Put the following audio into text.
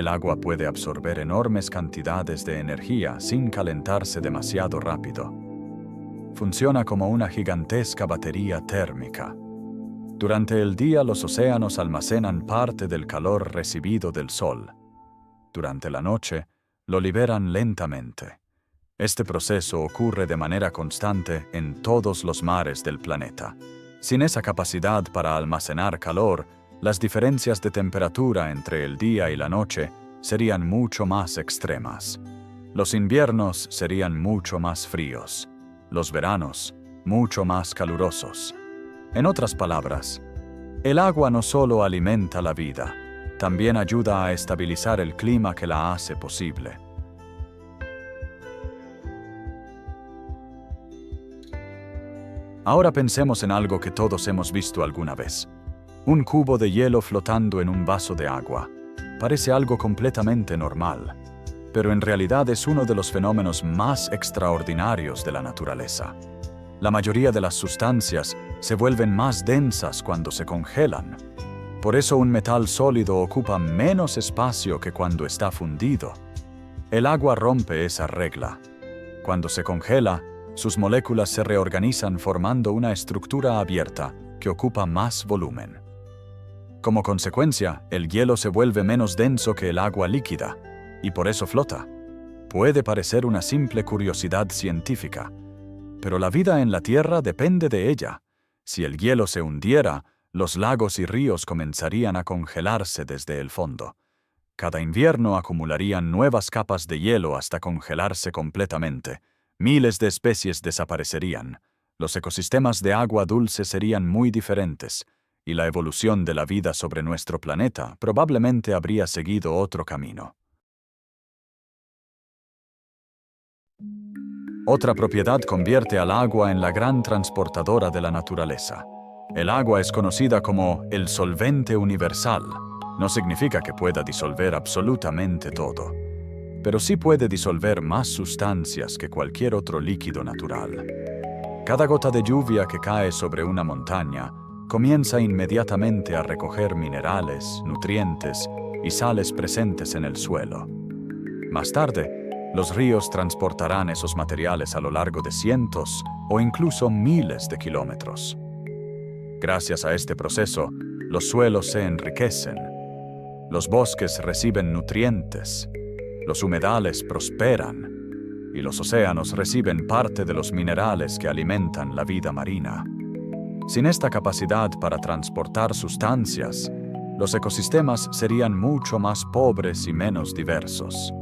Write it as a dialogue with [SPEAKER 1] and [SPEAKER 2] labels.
[SPEAKER 1] El agua puede absorber enormes cantidades de energía sin calentarse demasiado rápido. Funciona como una gigantesca batería térmica. Durante el día, los océanos almacenan parte del calor recibido del sol. Durante la noche, lo liberan lentamente. Este proceso ocurre de manera constante en todos los mares del planeta. Sin esa capacidad para almacenar calor, las diferencias de temperatura entre el día y la noche serían mucho más extremas. Los inviernos serían mucho más fríos. Los veranos, mucho más calurosos. En otras palabras, el agua no solo alimenta la vida, también ayuda a estabilizar el clima que la hace posible. Ahora pensemos en algo que todos hemos visto alguna vez. Un cubo de hielo flotando en un vaso de agua. Parece algo completamente normal, pero en realidad es uno de los fenómenos más extraordinarios de la naturaleza. La mayoría de las sustancias se vuelven más densas cuando se congelan. Por eso un metal sólido ocupa menos espacio que cuando está fundido. El agua rompe esa regla. Cuando se congela, sus moléculas se reorganizan formando una estructura abierta que ocupa más volumen. Como consecuencia, el hielo se vuelve menos denso que el agua líquida, y por eso flota. Puede parecer una simple curiosidad científica, pero la vida en la Tierra depende de ella. Si el hielo se hundiera, los lagos y ríos comenzarían a congelarse desde el fondo. Cada invierno acumularían nuevas capas de hielo hasta congelarse completamente. Miles de especies desaparecerían. Los ecosistemas de agua dulce serían muy diferentes, y la evolución de la vida sobre nuestro planeta probablemente habría seguido otro camino. Otra propiedad convierte al agua en la gran transportadora de la naturaleza. El agua es conocida como el solvente universal. No significa que pueda disolver absolutamente todo, pero sí puede disolver más sustancias que cualquier otro líquido natural. Cada gota de lluvia que cae sobre una montaña comienza inmediatamente a recoger minerales, nutrientes y sales presentes en el suelo. Más tarde, los ríos transportarán esos materiales a lo largo de cientos o incluso miles de kilómetros. Gracias a este proceso, los suelos se enriquecen, los bosques reciben nutrientes, los humedales prosperan y los océanos reciben parte de los minerales que alimentan la vida marina. Sin esta capacidad para transportar sustancias, los ecosistemas serían mucho más pobres y menos diversos.